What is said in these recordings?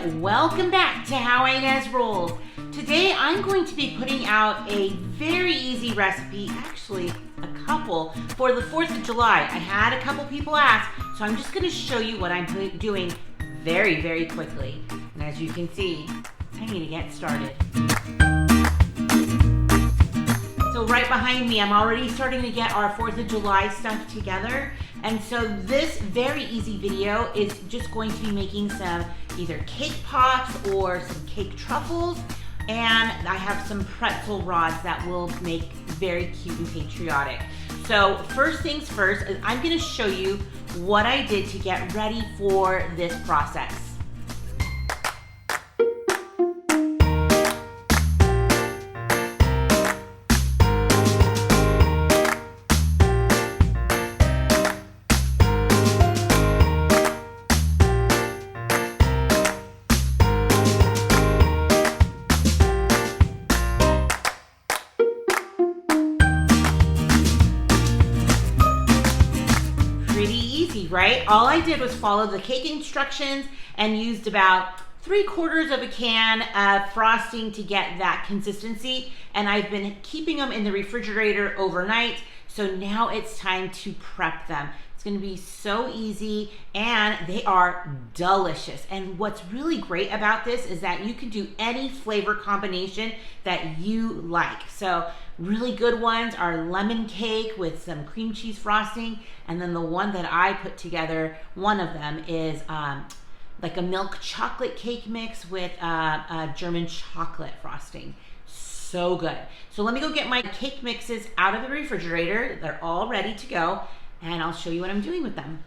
everyone, welcome back to How Ines Rolls. Today I'm going to be putting out a very easy recipe, actually a couple, for the 4th of July. I had a couple people ask, so I'm just going to show you what I'm doing very, very quickly. And as you can see, I need to get started. So right behind me, I'm already starting to get our 4th of July stuff together. And so this very easy video is just going to be making some either cake pops or some cake truffles. And I have some pretzel rods that will make very cute and patriotic. So first things first, is I'm gonna show you what I did to get ready for this process. Right? All I did was follow the cake instructions and used about 3/4 of a can of frosting to get that consistency. And I've been keeping them in the refrigerator overnight. So now it's time to prep them. It's going to be so easy and they are delicious. And what's really great about this is that you can do any flavor combination that you like. So really good ones are lemon cake with some cream cheese frosting. And then the one that I put together, one of them is like a milk chocolate cake mix with a German chocolate frosting. So good. So let me go get my cake mixes out of the refrigerator. They're all ready to go. And I'll show you what I'm doing with them.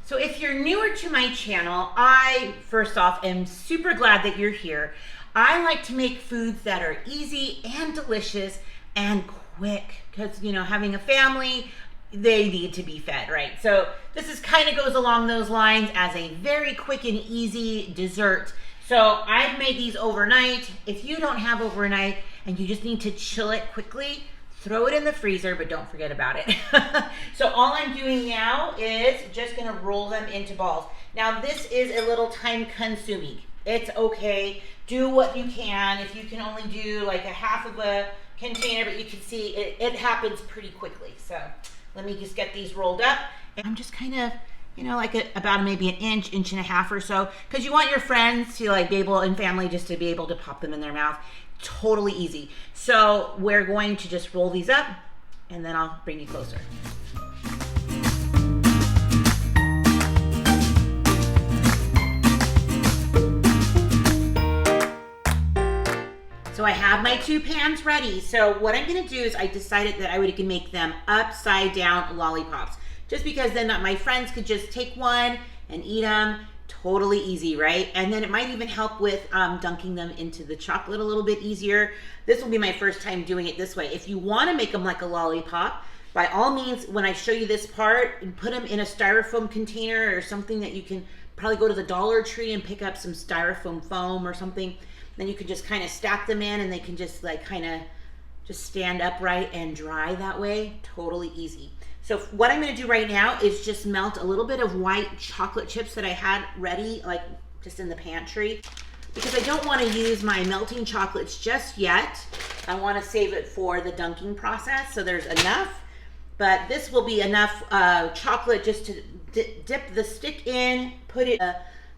So if you're newer to my channel, I, first off, am super glad that you're here. I like to make foods that are easy and delicious and quick because, you know, having a family, they need to be fed, right? So this is kind of goes along those lines as a very quick and easy dessert. So I've made these overnight. If you don't have overnight and you just need to chill it quickly, throw it in the freezer, but don't forget about it. So all I'm doing now is just gonna roll them into balls. Now this is a little time consuming. It's okay, do what you can. If you can only do like a half of a container, but you can see it happens pretty quickly. So let me just get these rolled up. And I'm just kind of, you know, like about maybe an inch and a half or so, because you want your friends to like be able, and family, just to be able to pop them in their mouth. Totally easy. So we're going to just roll these up and then I'll bring you closer. So I have my 2 pans ready. So what I'm gonna do is I decided that I would make them upside down lollipops, just because then my friends could just take one and eat them. Totally easy, right? And then it might even help with dunking them into the chocolate a little bit easier. This will be my first time doing it this way. If you wanna make them like a lollipop, by all means, when I show you this part, put them in a styrofoam container or something that you can probably go to the Dollar Tree and pick up some styrofoam foam or something. Then you can just kind of stack them in and they can just like kind of just stand upright and dry that way. Totally easy. So what I'm gonna do right now is just melt a little bit of white chocolate chips that I had ready, like just in the pantry, because I don't wanna use my melting chocolates just yet. I wanna save it for the dunking process, so there's enough, but this will be enough chocolate just to dip the stick in, put it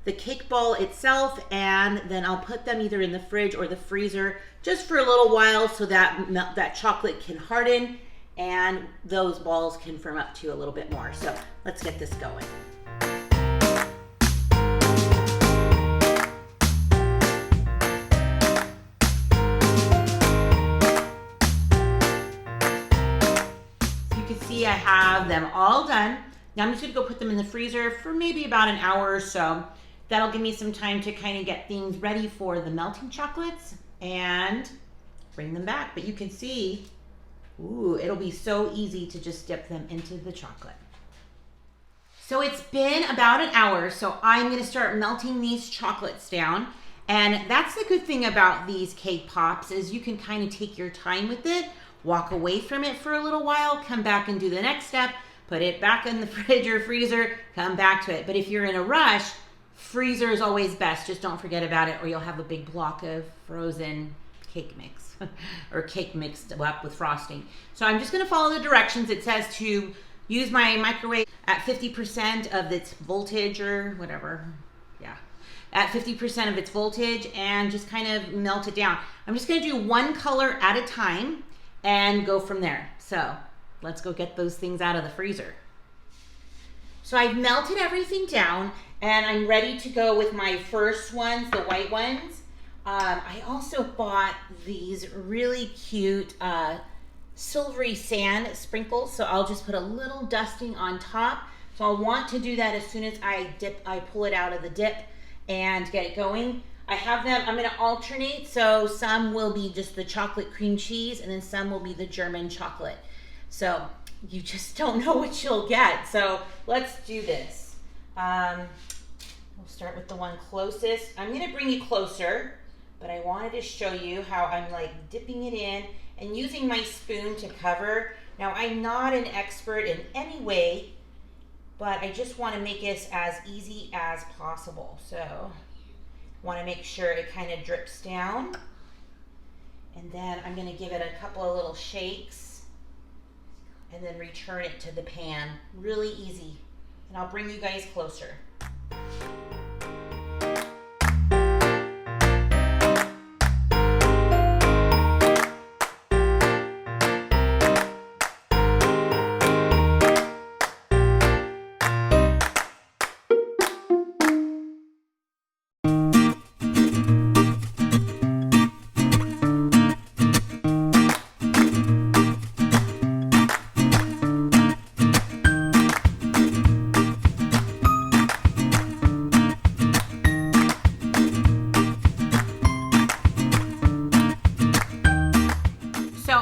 the cake ball itself, and then I'll put them either in the fridge or the freezer just for a little while so that chocolate can harden and those balls can firm up to a little bit more. So let's get this going. So you can see I have them all done. Now I'm just gonna go put them in the freezer for maybe about an hour or so. That'll give me some time to kind of get things ready for the melting chocolates and bring them back. But you can see, ooh, it'll be so easy to just dip them into the chocolate. So it's been about an hour, so I'm gonna start melting these chocolates down. And that's the good thing about these cake pops is you can kind of take your time with it, walk away from it for a little while, come back and do the next step, put it back in the fridge or freezer, come back to it. But if you're in a rush, freezer is always best. Just don't forget about it, or you'll have a big block of frozen cake mix or cake mixed up with frosting. So I'm just going to follow the directions. It says to use my microwave at 50% of its voltage or whatever. Yeah, at 50% of its voltage, and just kind of melt it down. I'm just going to do one color at a time and go from there. So let's go get those things out of the freezer. So I've melted everything down, and I'm ready to go with my first ones, the white ones. I also bought these really cute silvery sand sprinkles, so I'll just put a little dusting on top. So I'll want to do that as soon as I pull it out of the dip and get it going. I have them, I'm going to alternate, so some will be just the chocolate cream cheese, and then some will be the German chocolate. So you just don't know what you'll get. So let's do this. We'll start with the one closest. I'm going to bring you closer, but I wanted to show you how I'm like dipping it in and using my spoon to cover. Now, I'm not an expert in any way, but I just want to make this as easy as possible. So want to make sure it kind of drips down, and then I'm going to give it a couple of little shakes and then return it to the pan. Really easy. And I'll bring you guys closer.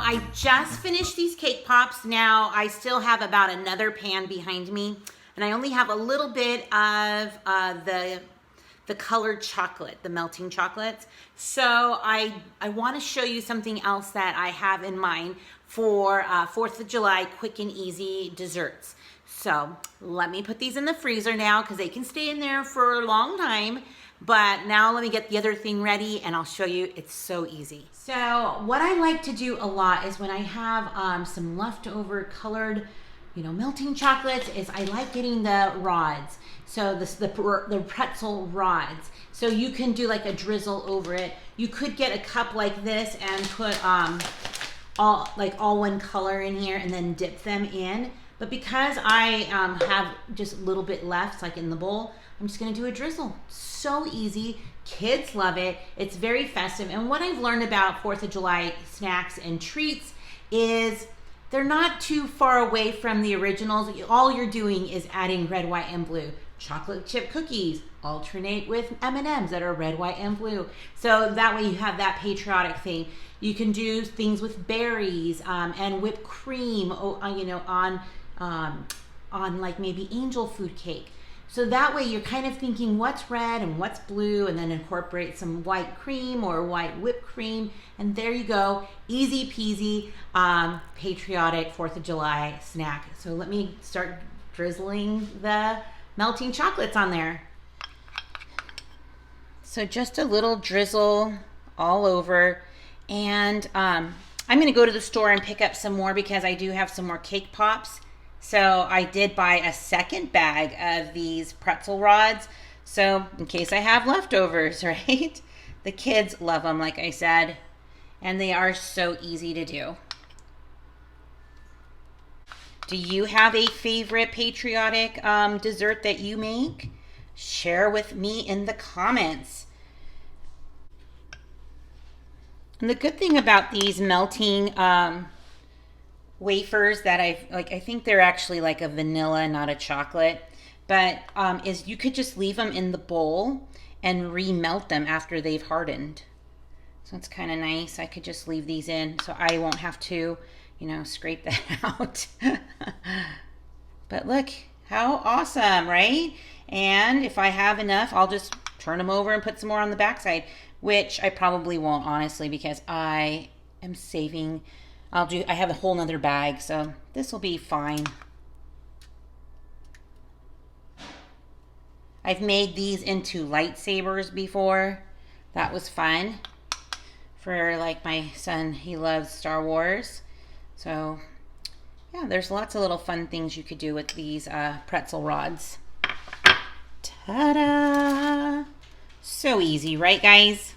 I just finished these cake pops. Now I still have about another pan behind me, and I only have a little bit of the colored chocolate, the melting chocolates. So I want to show you something else that I have in mind for 4th of July quick and easy desserts. So let me put these in the freezer now, because they can stay in there for a long time. But now let me get the other thing ready, and I'll show you. It's so easy. So what I like to do a lot is when I have some leftover colored, melting chocolates, is I like getting the rods. So the pretzel rods. So you can do like a drizzle over it. You could get a cup like this and put all one color in here and then dip them in. But because I have just a little bit left, like in the bowl, I'm just gonna do a drizzle. So easy, kids love it. It's very festive. And what I've learned about 4th of July snacks and treats is they're not too far away from the originals. All you're doing is adding red, white, and blue. Chocolate chip cookies alternate with M&Ms that are red, white, and blue. So that way you have that patriotic thing. You can do things with berries and whipped cream, on like maybe angel food cake. So that way you're kind of thinking what's red and what's blue, and then incorporate some white cream or white whipped cream, and there you go. Easy peasy, patriotic 4th of July snack. So let me start drizzling the melting chocolates on there. So just a little drizzle all over, and I'm gonna go to the store and pick up some more because I do have some more cake pops. So I did buy a second bag of these pretzel rods, so in case I have leftovers, right? The kids love them, like I said, and they are so easy to do. Do you have a favorite patriotic dessert that you make? Share with me in the comments. And the good thing about these melting wafers that I think they're actually like a vanilla, not a chocolate, but is you could just leave them in the bowl and remelt them after they've hardened. So it's kind of nice. I could just leave these in so I won't have to, scrape that out. But look, how awesome, right? And if I have enough, I'll just turn them over and put some more on the backside, which I probably won't, honestly, because I am saving. I have a whole nother bag, so this will be fine. I've made these into lightsabers before. That was fun. For like my son, he loves Star Wars. So yeah, there's lots of little fun things you could do with these pretzel rods. Ta-da! So easy, right guys?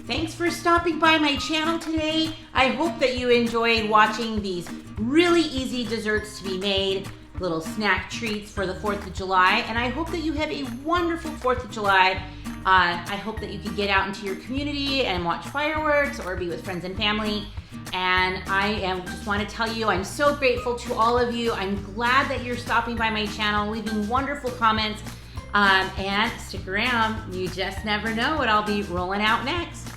Thanks for stopping by my channel today. I hope that you enjoyed watching these really easy desserts to be made, little snack treats for the 4th of July, and I hope that you have a wonderful 4th of July. I hope that you can get out into your community and watch fireworks or be with friends and family. And just want to tell you, I'm so grateful to all of you. I'm glad that you're stopping by my channel, leaving wonderful comments, and stick around. You just never know what I'll be rolling out next.